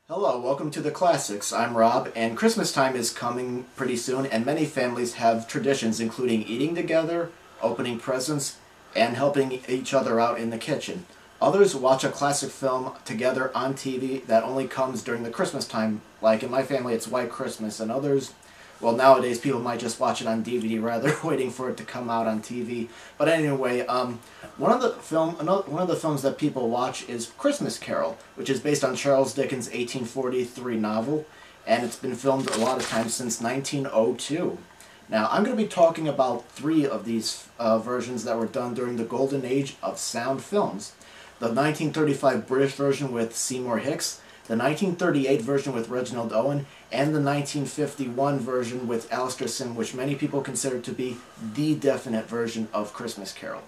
Hello, welcome to the Classics. I'm Rob, and Christmas time is coming pretty soon, and many families have traditions including eating together, opening presents, and helping each other out in the kitchen. Others watch a classic film together on TV that only comes during the Christmas time, like in my family it's White Christmas, and others, well, nowadays people might just watch it on DVD rather waiting for it to come out on TV. But anyway, one of the films that people watch is Christmas Carol, which is based on Charles Dicken's 1843 novel, and it's been filmed a lot of times since 1902. Now, I'm going to be talking about three of these versions that were done during the golden age of sound films. The 1935 British version with Seymour Hicks, the 1938 version with Reginald Owen, and the 1951 version with Alistair Sim, which many people consider to be the definite version of Christmas Carol.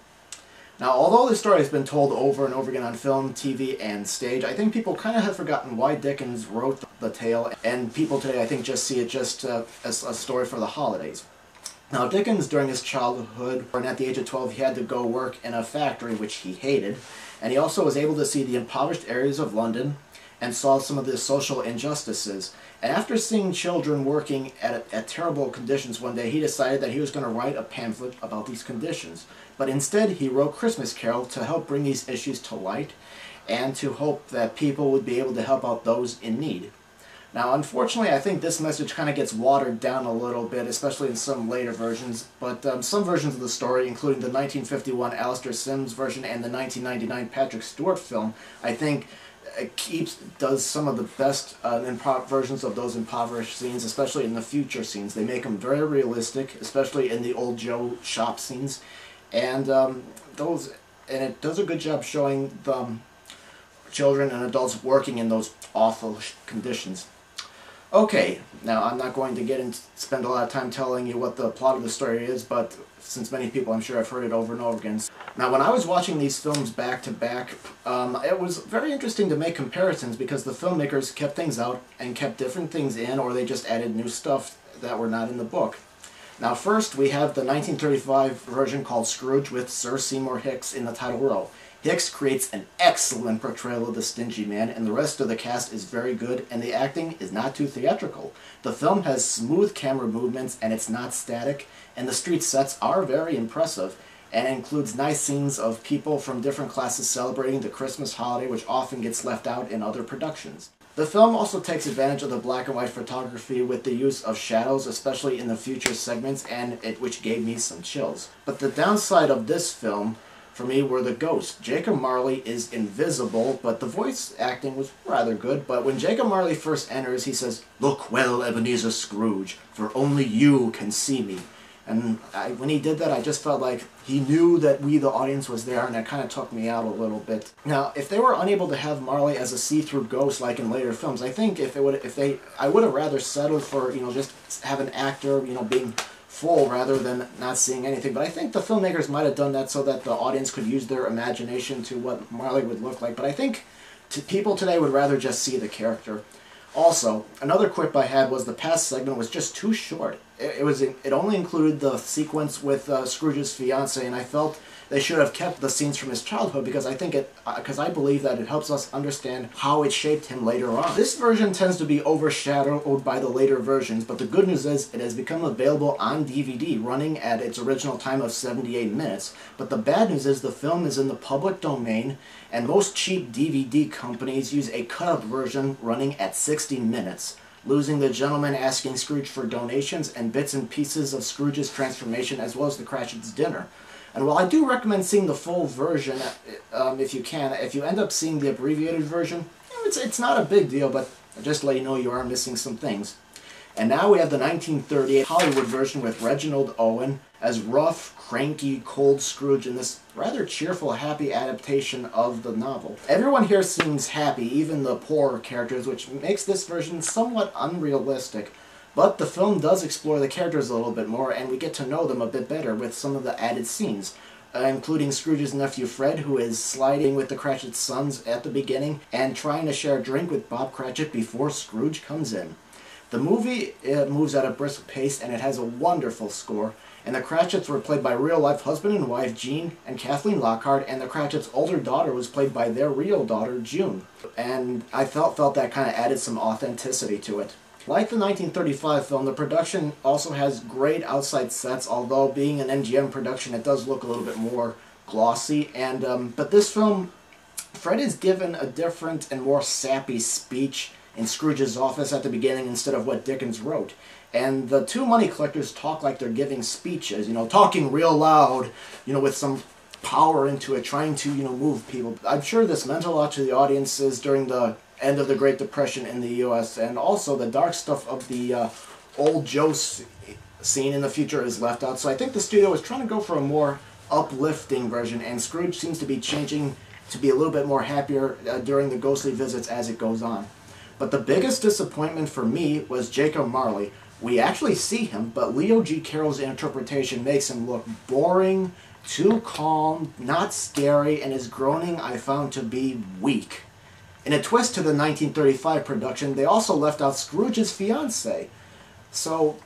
Now, although this story has been told over and over again on film, TV, and stage, I think people kind of have forgotten why Dickens wrote the tale, and people today, I think, just see it just as a story for the holidays. Now, Dickens, during his childhood, and at the age of 12, he had to go work in a factory, which he hated, and he also was able to see the impoverished areas of London and saw some of the social injustices. And after seeing children working at terrible conditions one day, he decided that he was going to write a pamphlet about these conditions. But instead, he wrote Christmas Carol to help bring these issues to light and to hope that people would be able to help out those in need. Now, unfortunately, I think this message kind of gets watered down a little bit, especially in some later versions, but some versions of the story, including the 1951 Alistair Sim's version and the 1999 Patrick Stewart film, I think does some of the best versions of those impoverished scenes, especially in the future scenes. They make them very realistic, especially in the Old Joe shop scenes, and it does a good job showing the children and adults working in those awful conditions. Okay, now I'm not going to spend a lot of time telling you what the plot of the story is, but since many people, I'm sure, have heard it over and over again. Now, when I was watching these films back to back, it was very interesting to make comparisons because the filmmakers kept things out and kept different things in, or they just added new stuff that were not in the book. Now, first, we have the 1935 version called Scrooge with Sir Seymour Hicks in the title role. Hicks creates an excellent portrayal of the stingy man, and the rest of the cast is very good, and the acting is not too theatrical. The film has smooth camera movements, and it's not static, and the street sets are very impressive, and includes nice scenes of people from different classes celebrating the Christmas holiday, which often gets left out in other productions. The film also takes advantage of the black and white photography with the use of shadows, especially in the future segments, which gave me some chills. But the downside of this film, for me, were the ghosts. Jacob Marley is invisible, but the voice acting was rather good. But when Jacob Marley first enters, he says, "Look well, Ebenezer Scrooge, for only you can see me." And when he did that, I just felt like he knew that we, the audience, was there, and that kind of took me out a little bit. Now, if they were unable to have Marley as a see-through ghost like in later films, I think I would have rather settled for, just have an actor, being full rather than not seeing anything. But I think the filmmakers might have done that so that the audience could use their imagination to what Marley would look like. But I think people today would rather just see the character. Also, another quip I had was the past segment was just too short. It only included the sequence with Scrooge's fiancée, and I felt they should have kept the scenes from his childhood because I believe that it helps us understand how it shaped him later on. This version tends to be overshadowed by the later versions, but the good news is it has become available on DVD, running at its original time of 78 minutes. But the bad news is the film is in the public domain, and most cheap DVD companies use a cut-up version running at 60 minutes. Losing the gentleman asking Scrooge for donations and bits and pieces of Scrooge's transformation, as well as the Cratchit's dinner. And while I do recommend seeing the full version, if you can, if you end up seeing the abbreviated version, it's not a big deal, but just to let you know you are missing some things. And now we have the 1938 Hollywood version with Reginald Owen as rough, cranky, cold Scrooge in this rather cheerful, happy adaptation of the novel. Everyone here seems happy, even the poorer characters, which makes this version somewhat unrealistic. But the film does explore the characters a little bit more, and we get to know them a bit better with some of the added scenes, including Scrooge's nephew Fred, who is sliding with the Cratchit sons at the beginning, and trying to share a drink with Bob Cratchit before Scrooge comes in. The movie moves at a brisk pace, and it has a wonderful score. And the Cratchits were played by real-life husband and wife Jean and Kathleen Lockhart, and the Cratchits' older daughter was played by their real daughter June. And I felt that kind of added some authenticity to it. Like the 1935 film, the production also has great outside sets, although being an MGM production, it does look a little bit more glossy. And but this film, Fred is given a different and more sappy speech in Scrooge's office at the beginning instead of what Dickens wrote. And the two money collectors talk like they're giving speeches, talking real loud, with some power into it, trying to, move people. I'm sure this meant a lot to the audiences during the end of the Great Depression in the U.S., and also the dark stuff of the old Joe scene in the future is left out. So I think the studio was trying to go for a more uplifting version, and Scrooge seems to be changing to be a little bit more happier during the ghostly visits as it goes on. But the biggest disappointment for me was Jacob Marley. We actually see him, but Leo G. Carroll's interpretation makes him look boring, too calm, not scary, and his groaning I found to be weak. In a twist to the 1935 production, they also left out Scrooge's fiancée.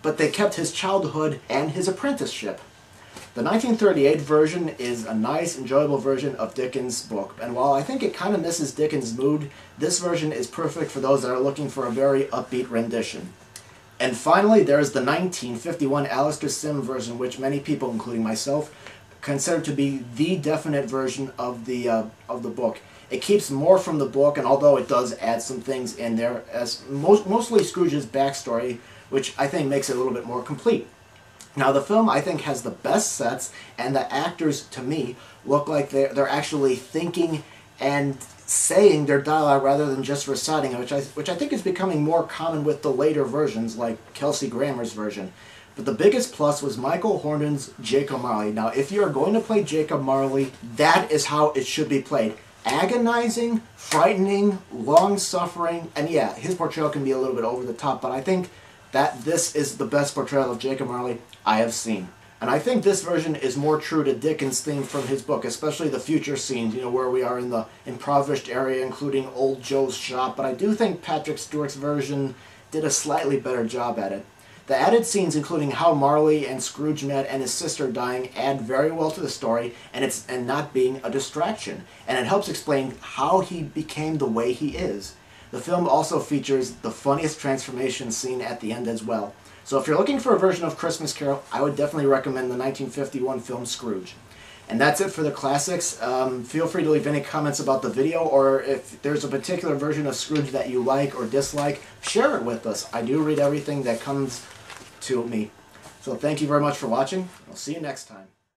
But they kept his childhood and his apprenticeship. The 1938 version is a nice, enjoyable version of Dickens' book, and while I think it kind of misses Dickens' mood, this version is perfect for those that are looking for a very upbeat rendition. And finally, there's the 1951 Alistair Sim version, which many people, including myself, consider to be the definite version of the book. It keeps more from the book, and although it does add some things in there, as mostly Scrooge's backstory, which I think makes it a little bit more complete. Now, the film, I think, has the best sets, and the actors, to me, look like they're actually thinking and saying their dialogue rather than just reciting it, which I think is becoming more common with the later versions, like Kelsey Grammer's version. But the biggest plus was Michael Horton's Jacob Marley. Now, if you're going to play Jacob Marley, that is how it should be played. Agonizing, frightening, long-suffering, and yeah, his portrayal can be a little bit over the top, but I think that this is the best portrayal of Jacob Marley I have seen. And I think this version is more true to Dickens' theme from his book, especially the future scenes, where we are in the impoverished area, including Old Joe's shop. But I do think Patrick Stewart's version did a slightly better job at it. The added scenes, including how Marley and Scrooge met and his sister dying, add very well to the story, and not being a distraction. And it helps explain how he became the way he is. The film also features the funniest transformation scene at the end as well. So if you're looking for a version of Christmas Carol, I would definitely recommend the 1951 film Scrooge. And that's it for the classics. Feel free to leave any comments about the video, or if there's a particular version of Scrooge that you like or dislike, share it with us. I do read everything that comes to me. So thank you very much for watching. I'll see you next time.